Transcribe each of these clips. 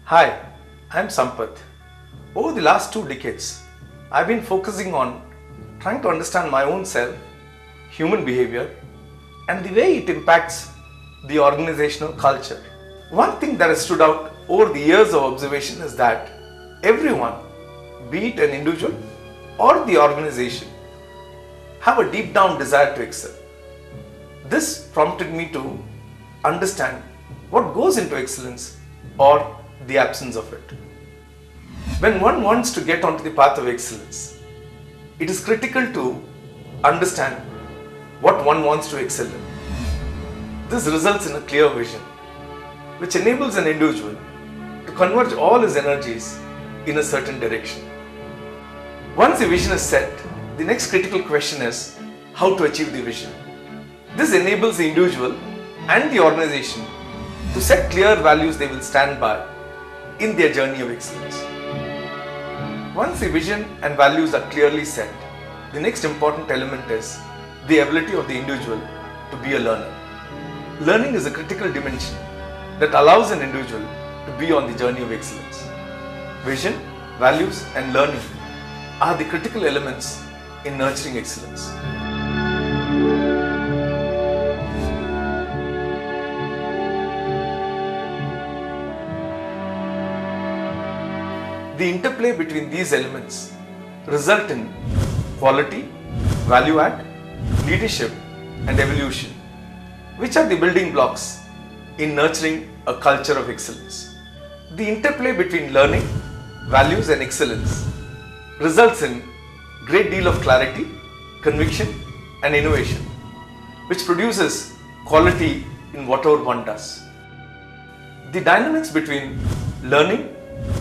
Hi, I'm Sampath. Over the last 2 decades, I've been focusing on trying to understand my own self, human behavior, and the way it impacts the organizational culture. One thing that has stood out over the years of observation is that everyone, be it an individual or the organization, have a deep down desire to excel. This prompted me to understand what goes into excellence or the absence of it. When one wants to get onto the path of excellence, it is critical to understand what one wants to excel in. This results in a clear vision, which enables an individual to converge all his energies in a certain direction. Once the vision is set, the next critical question is how to achieve the vision. This enables the individual and the organization to set clear values they will stand by in their journey of excellence. Once the vision and values are clearly set, the next important element is the ability of the individual to be a learner. Learning is a critical dimension that allows an individual to be on the journey of excellence. Vision, values, and learning are the critical elements in nurturing excellence. The interplay between these elements result in quality, value add, leadership, and evolution, which are the building blocks in nurturing a culture of excellence. The interplay between learning, values, and excellence results in great deal of clarity, conviction, and innovation, which produces quality in whatever one does. The dynamics between learning,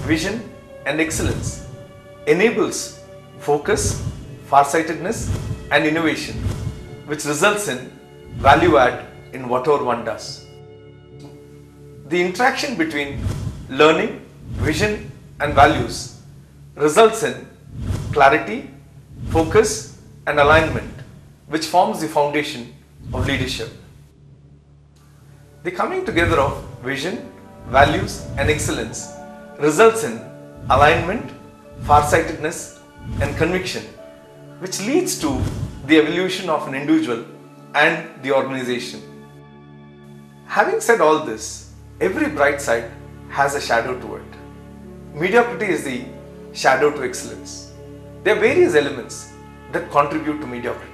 vision, and excellence enables focus, farsightedness, and innovation, which results in value add in whatever one does. The interaction between learning, vision, and values results in clarity, focus, and alignment, which forms the foundation of leadership. The coming together of vision, values, and excellence results in alignment, farsightedness, and conviction, which leads to the evolution of an individual and the organization. Having said all this, every bright side has a shadow to it. Mediocrity is the shadow to excellence. There are various elements that contribute to mediocrity.